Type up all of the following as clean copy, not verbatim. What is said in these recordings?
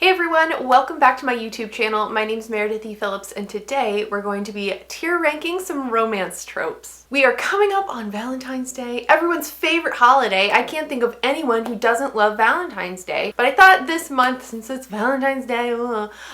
Hey everyone, welcome back to my YouTube channel. My name is Meredith E. Phillips, and today we're going to be tier ranking some romance tropes. We are coming up on Valentine's Day, everyone's favorite holiday. I can't think of anyone who doesn't love Valentine's Day, but I thought this month, since it's Valentine's Day,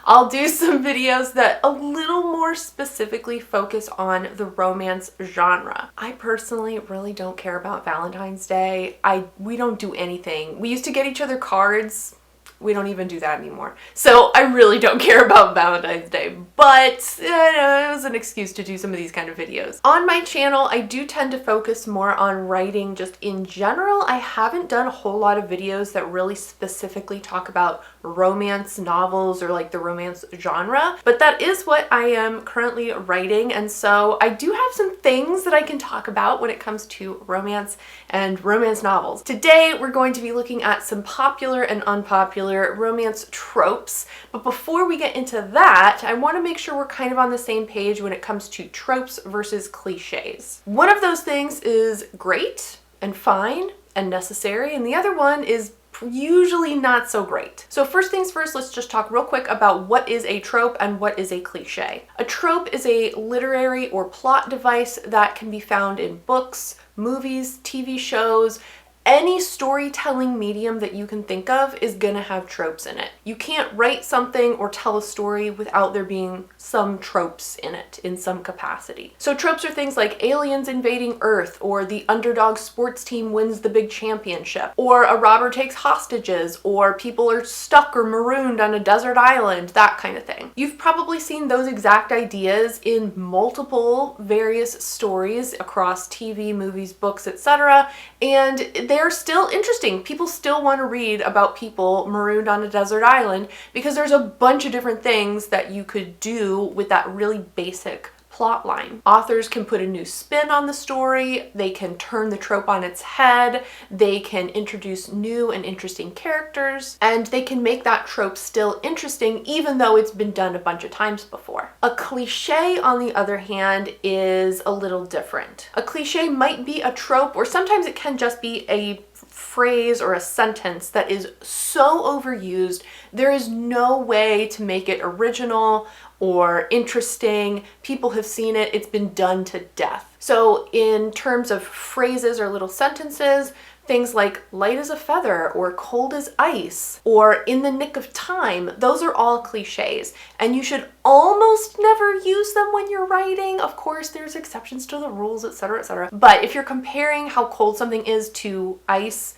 I'll do some videos that a little more specifically focus on the romance genre. I personally really don't care about Valentine's Day. We don't do anything. We used to get each other cards. We don't even do that anymore. So I really don't care about Valentine's Day, but it was an excuse to do some of these kind of videos. On my channel, I do tend to focus more on writing just in general. I haven't done a whole lot of videos that really specifically talk about romance novels or like the romance genre, but that is what I am currently writing, and so I do have some things that I can talk about when it comes to romance and romance novels. Today we're going to be looking at some popular and unpopular romance tropes, but before we get into that, I want to make sure we're kind of on the same page when it comes to tropes versus cliches. One of those things is great and fine and necessary, and the other one is usually not so great. So first things first, let's just talk real quick about what is a trope and what is a cliche. A trope is a literary or plot device that can be found in books, movies, TV shows. Any storytelling medium that you can think of is gonna have tropes in it. You can't write something or tell a story without there being some tropes in it in some capacity. So tropes are things like aliens invading Earth, or the underdog sports team wins the big championship, or a robber takes hostages, or people are stuck or marooned on a desert island, that kind of thing. You've probably seen those exact ideas in multiple various stories across TV, movies, books, etc., and they're still interesting. People still want to read about people marooned on a desert island because there's a bunch of different things that you could do with that really basic plot line. Authors can put a new spin on the story, they can turn the trope on its head, they can introduce new and interesting characters, and they can make that trope still interesting even though it's been done a bunch of times before. A cliche, on the other hand, is a little different. A cliche might be a trope, or sometimes it can just be a phrase or a sentence that is so overused, there is no way to make it original or interesting. People have seen it, it's been done to death. So in terms of phrases or little sentences, things like light as a feather or cold as ice or in the nick of time, those are all cliches, and you should almost never use them when you're writing. Of course, there's exceptions to the rules, etc., etc. But if you're comparing how cold something is to ice,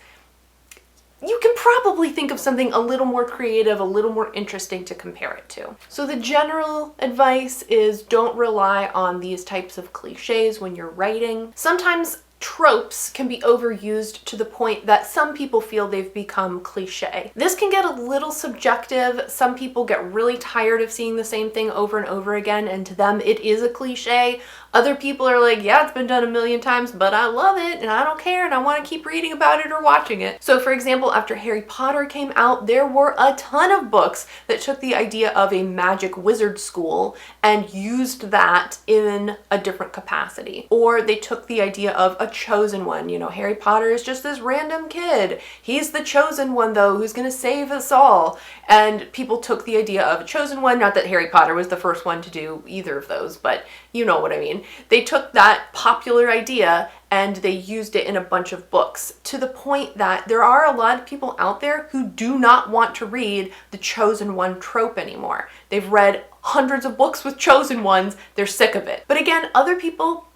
you can probably think of something a little more creative, a little more interesting to compare it to. So the general advice is don't rely on these types of cliches when you're writing. Sometimes tropes can be overused to the point that some people feel they've become cliche. This can get a little subjective. Some people get really tired of seeing the same thing over and over again, and to them it is a cliche. Other people are like, yeah, it's been done a million times, but I love it and I don't care and I want to keep reading about it or watching it. So for example, after Harry Potter came out, there were a ton of books that took the idea of a magic wizard school and used that in a different capacity. Or they took the idea of a chosen one. You know, Harry Potter is just this random kid. He's the chosen one though, who's gonna save us all. And people took the idea of a chosen one, not that Harry Potter was the first one to do either of those, but you know what I mean. They took that popular idea and they used it in a bunch of books, to the point that there are a lot of people out there who do not want to read the chosen one trope anymore. They've read hundreds of books with chosen ones, they're sick of it. But again, other people,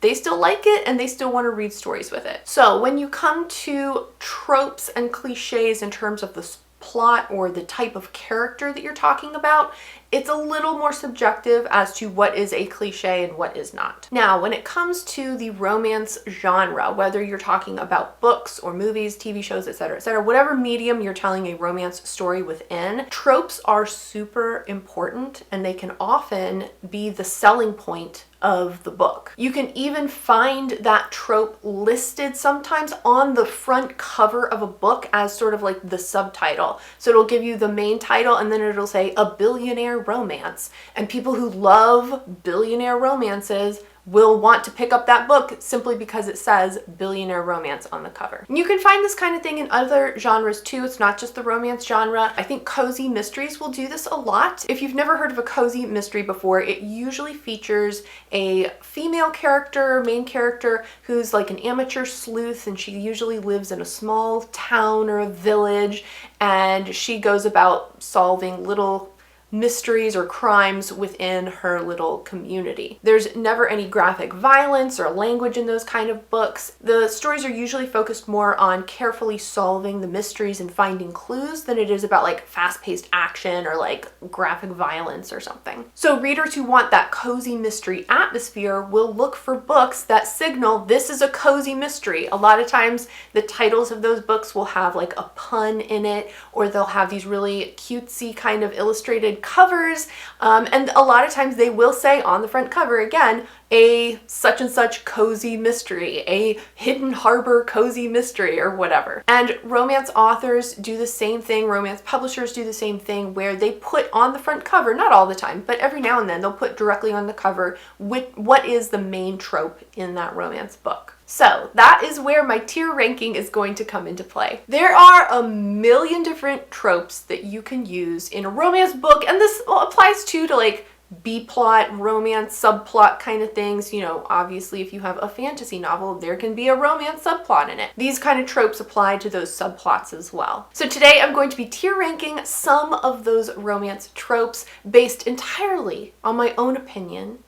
they still like it and they still want to read stories with it. So when you come to tropes and cliches in terms of the plot or the type of character that you're talking about, it's a little more subjective as to what is a cliche and what is not. Now, when it comes to the romance genre, whether you're talking about books or movies, TV shows, etc., whatever medium you're telling a romance story within, tropes are super important and they can often be the selling point of the book. You can even find that trope listed sometimes on the front cover of a book as sort of like the subtitle. So it'll give you the main title and then it'll say a billionaire romance. And people who love billionaire romances will want to pick up that book simply because it says billionaire romance on the cover. And you can find this kind of thing in other genres too. It's not just the romance genre. I think cozy mysteries will do this a lot. If you've never heard of a cozy mystery before, it usually features a female character, main character, who's like an amateur sleuth, and she usually lives in a small town or a village, and she goes about solving little mysteries or crimes within her little community. There's never any graphic violence or language in those kind of books. The stories are usually focused more on carefully solving the mysteries and finding clues than it is about like fast-paced action or like graphic violence or something. So readers who want that cozy mystery atmosphere will look for books that signal this is a cozy mystery. A lot of times the titles of those books will have like a pun in it, or they'll have these really cutesy kind of illustrated covers, and a lot of times they will say on the front cover again, a such and such cozy mystery, a hidden harbor cozy mystery, or whatever. And romance authors do the same thing, romance publishers do the same thing, where they put on the front cover, not all the time, but every now and then they'll put directly on the cover what is the main trope in that romance book. So that is where my tier ranking is going to come into play. There are a million different tropes that you can use in a romance book, and this applies too to like B-plot, romance, subplot kind of things. You know, obviously if you have a fantasy novel, there can be a romance subplot in it. These kind of tropes apply to those subplots as well. So today I'm going to be tier ranking some of those romance tropes based entirely on my own opinion.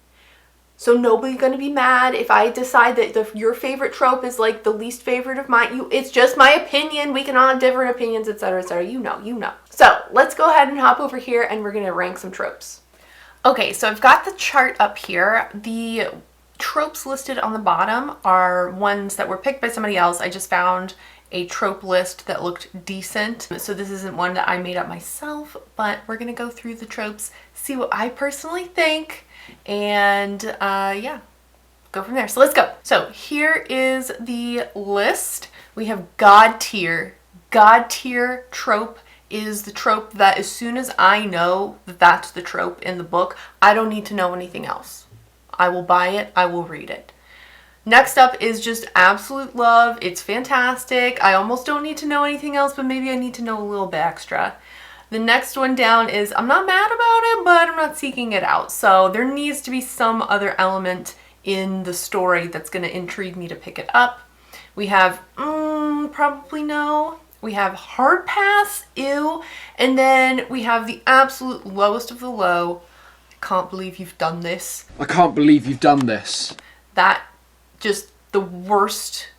So nobody's gonna be mad if I decide that your favorite trope is like the least favorite of mine. It's just my opinion. We can all have different opinions, etc., etc. You know. So let's go ahead and hop over here and we're gonna rank some tropes. Okay, so I've got the chart up here. The tropes listed on the bottom are ones that were picked by somebody else. I just found a trope list that looked decent. So this isn't one that I made up myself, but we're gonna go through the tropes, see what I personally think, and yeah, go from there. So let's go. So here is the list. We have God tier. God tier trope is the trope that as soon as I know that that's the trope in the book, I don't need to know anything else. I will buy it, I will read it. Next up is just absolute love. It's fantastic. I almost don't need to know anything else, but maybe I need to know a little bit extra. The next one down is I'm not mad about it, but I'm not seeking it out. So there needs to be some other element in the story that's going to intrigue me to pick it up. We have probably no. We have hard pass, ew. And then we have the absolute lowest of the low. I can't believe you've done this. I can't believe you've done this. That just the worst,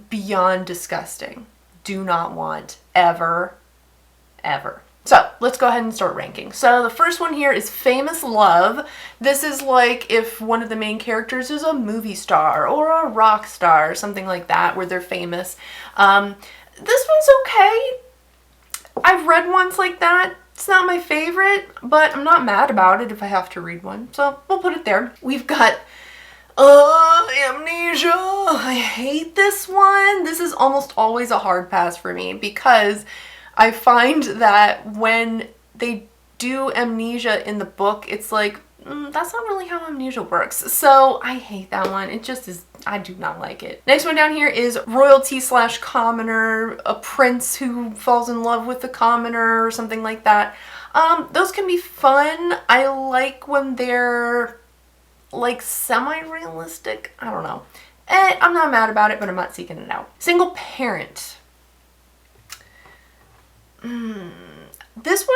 beyond disgusting. Do not want ever. So let's go ahead and start ranking. So the first one here is famous love. This is like if one of the main characters is a movie star or a rock star or something like that where they're famous. This one's okay. I've read ones like that. It's not my favorite, but I'm not mad about it if I have to read one. So we'll put it there. We've got amnesia. I hate this one. This is almost always a hard pass for me because I find that when they do amnesia in the book, it's like, that's not really how amnesia works. So I hate that one. It just is, I do not like it. Next one down here is royalty / commoner, a prince who falls in love with the commoner or something like that. Those can be fun. I like when they're like semi-realistic. I don't know. I'm not mad about it, but I'm not seeking it out. Single parent. This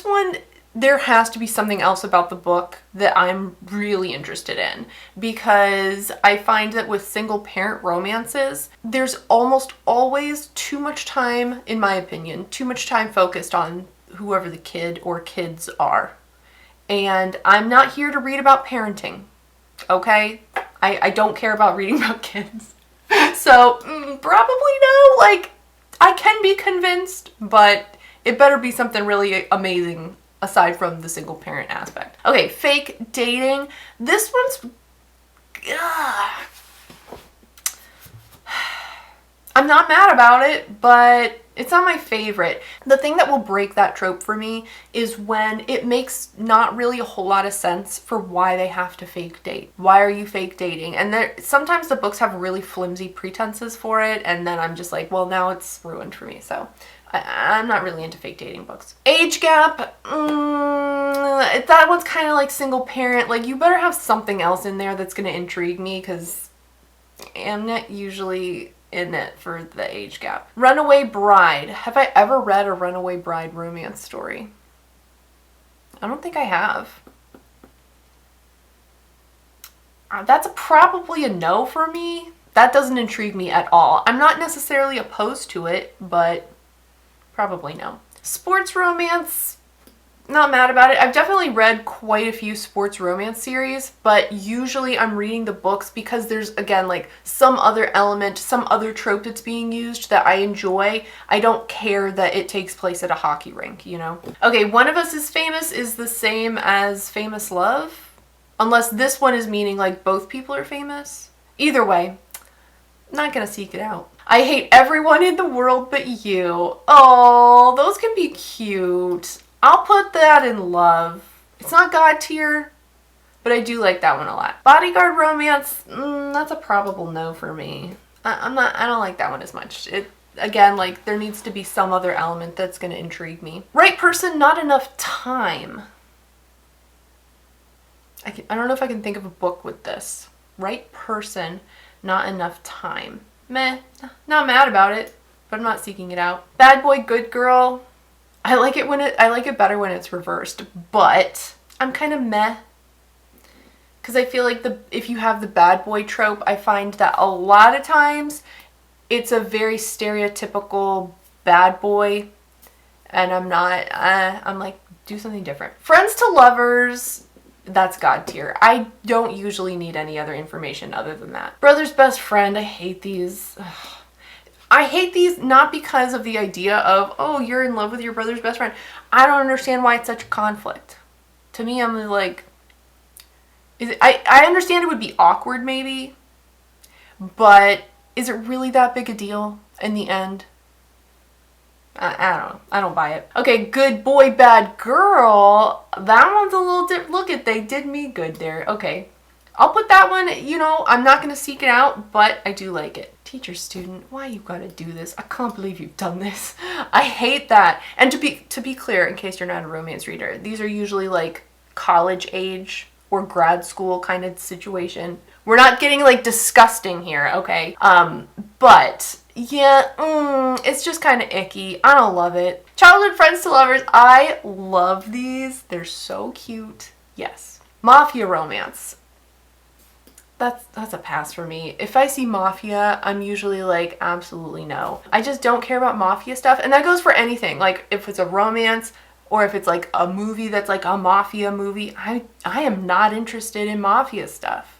one, there has to be something else about the book that I'm really interested in, because I find that with single parent romances, there's almost always too much time, in my opinion, too much time focused on whoever the kid or kids are. And I'm not here to read about parenting, okay? I don't care about reading about kids. So, probably no, like, I can be convinced, but it better be something really amazing aside from the single parent aspect. Okay, fake dating. This one's... I'm not mad about it, but it's not my favorite. The thing that will break that trope for me is when it makes not really a whole lot of sense for why they have to fake date. Why are you fake dating? And sometimes the books have really flimsy pretenses for it, and then I'm just like, well, now it's ruined for me. So I'm not really into fake dating books. Age gap, that one's kind of like single parent. Like, you better have something else in there that's going to intrigue me, because I'm not usually in it for the age gap. Runaway bride. Have I ever read a runaway bride romance story? I don't think I have. That's probably a no for me. That doesn't intrigue me at all. I'm not necessarily opposed to it, but probably no. Sports romance, not mad about it. I've definitely read quite a few sports romance series, but usually I'm reading the books because there's, again, like some other element, some other trope that's being used that I enjoy. I don't care that it takes place at a hockey rink, you know? Okay, One of Us is Famous is the same as Famous Love, unless this one is meaning like both people are famous. Either way, not gonna seek it out. I Hate Everyone in the World But You. Oh, those can be cute. I'll put that in love. It's not God tier, but I do like that one a lot. Bodyguard romance, that's a probable no for me. I don't like that one as much. Again, like, there needs to be some other element that's gonna intrigue me. Right person, not enough time. I don't know if I can think of a book with this. Right person, not enough time. Meh, not mad about it, but I'm not seeking it out. Bad boy, good girl. I like it better when it's reversed, but I'm kind of meh. Because I feel like if you have the bad boy trope, I find that a lot of times it's a very stereotypical bad boy, and I'm like, do something different. Friends to lovers, that's God tier. I don't usually need any other information other than that. Brother's best friend, I hate these. Ugh. I hate these not because of the idea of, oh, you're in love with your brother's best friend. I don't understand why it's such a conflict. To me, I'm like, I understand it would be awkward maybe, but is it really that big a deal in the end? I don't know. I don't buy it. Okay, good boy, bad girl. That one's a little different. Look at, they did me good there. Okay. I'll put that one, you know, I'm not going to seek it out, but I do like it. Teacher student, why you gotta do this? I can't believe you've done this. I hate that. And to be clear, in case you're not a romance reader, these are usually like college age or grad school kind of situation. We're not getting like disgusting here, okay? But yeah, it's just kind of icky. I don't love it. Childhood friends to lovers, I love these. They're so cute. Yes. Mafia romance. That's a pass for me. If I see mafia, I'm usually like, absolutely no. I just don't care about mafia stuff. And that goes for anything. Like, if it's a romance or if it's like a movie that's like a mafia movie, I am not interested in mafia stuff.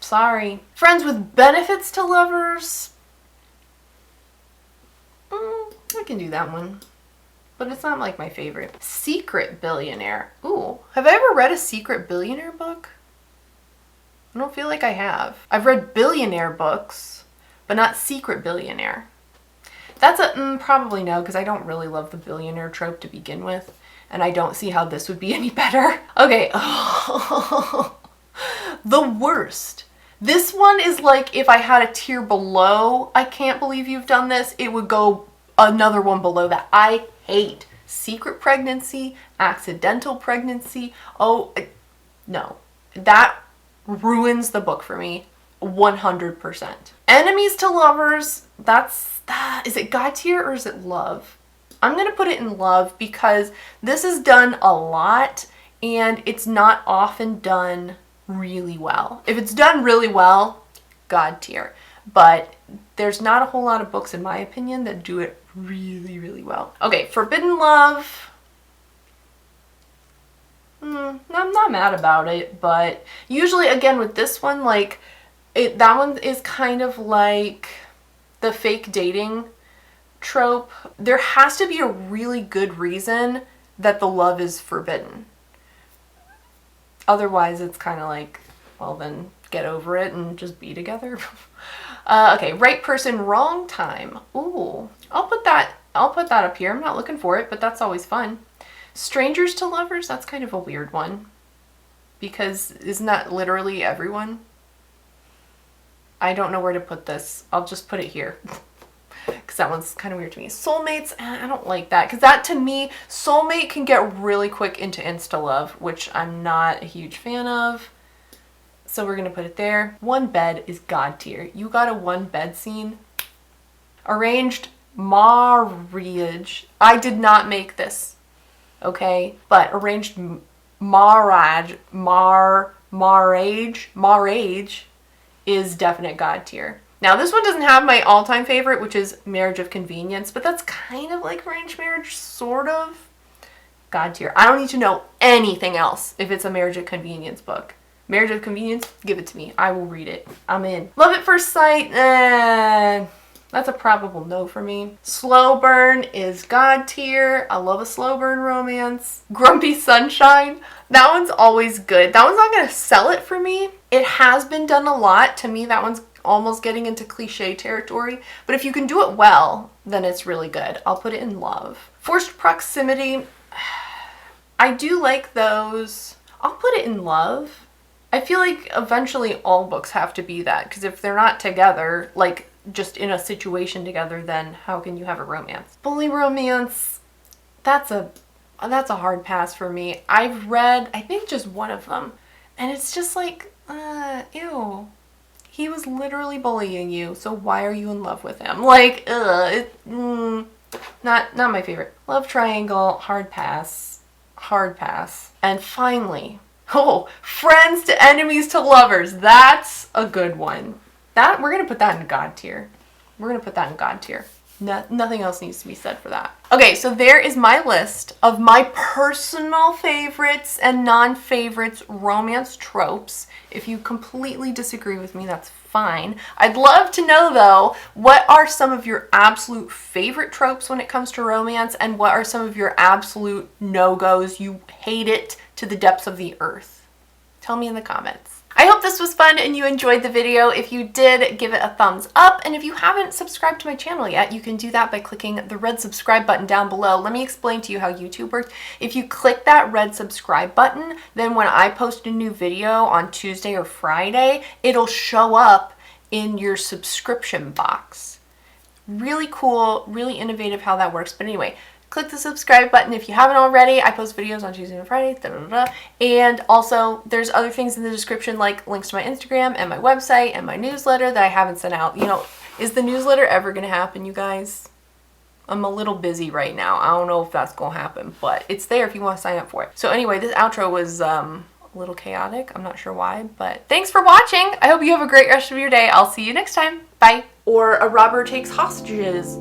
Sorry. Friends with benefits to lovers. I can do that one. But it's not like my favorite. Secret billionaire. Ooh, have I ever read a secret billionaire book? I don't feel like I have. I've read billionaire books, but not secret billionaire. That's a probably no, because I don't really love the billionaire trope to begin with, and I don't see how this would be any better. Okay. The worst. This one is like if I had a tier below, I can't believe you've done this, it would go another one below that. I hate secret pregnancy, accidental pregnancy. Oh, no. That ruins the book for me 100%. Enemies to lovers, is it God tier or is it love? I'm gonna put it in love because this is done a lot and it's not often done really well. If it's done really well, God tier. But there's not a whole lot of books, in my opinion, that do it really, really well. Okay, forbidden love. I'm not mad about it, but usually, again, with this one, like, that one is kind of like the fake dating trope. There has to be a really good reason that the love is forbidden. Otherwise, it's kind of like, well, then get over it and just be together. Okay, right person, wrong time. Ooh, I'll put that up here. I'm not looking for it, but that's always fun. Strangers to lovers, that's kind of a weird one. Because isn't that literally everyone? I don't know where to put this. I'll just put it here. Because that one's kind of weird to me. Soulmates, I don't like that. Because that, to me, soulmate can get really quick into insta-love, which I'm not a huge fan of. So we're going to put it there. One bed is God tier. You got a one bed scene. Arranged marriage. I did not make this. Okay? But arranged marriage is definite God tier. Now, this one doesn't have my all-time favorite, which is Marriage of Convenience, but that's kind of like arranged marriage, sort of. God tier. I don't need to know anything else if it's a Marriage of Convenience book. Marriage of Convenience, give it to me. I will read it. I'm in. Love at First Sight, that's a probable no for me. Slow burn is God tier. I love a slow burn romance. Grumpy Sunshine, that one's always good. That one's not going to sell it for me. It has been done a lot. To me, that one's almost getting into cliche territory. But if you can do it well, then it's really good. I'll put it in love. Forced Proximity, I do like those. I'll put it in love. I feel like eventually all books have to be that, because if they're not together, like just in a situation together, then how can you have a romance? Bully romance, that's a hard pass for me. I've read, I think, just one of them, and it's just like, ew. He was literally bullying you, so why are you in love with him? Like, not my favorite. Love triangle, hard pass, hard pass. And finally, friends to enemies to lovers. That's a good one. That we're gonna put that in God tier. We're gonna put that in God tier. Nothing else needs to be said for that. Okay, so there is my list of my personal favorites and non-favorites romance tropes. If you completely disagree with me, that's fine. I'd love to know, though, what are some of your absolute favorite tropes when it comes to romance, and what are some of your absolute no-goes? You hate it to the depths of the earth. Tell me in the comments. I hope this was fun and you enjoyed the video. If you did, give it a thumbs up. And if you haven't subscribed to my channel yet, you can do that by clicking the red subscribe button down below. Let me explain to you how YouTube works. If you click that red subscribe button, then when I post a new video on Tuesday or Friday, it'll show up in your subscription box. Really cool, really innovative how that works. But anyway, click the subscribe button if you haven't already. I post videos on Tuesday and Friday. And also, there's other things in the description, like links to my Instagram and my website and my newsletter that I haven't sent out. You know, is the newsletter ever going to happen, you guys? I'm a little busy right now. I don't know if that's going to happen, but it's there if you want to sign up for it. So anyway, this outro was a little chaotic. I'm not sure why, but thanks for watching. I hope you have a great rest of your day. I'll see you next time. Bye. Or a robber takes hostages.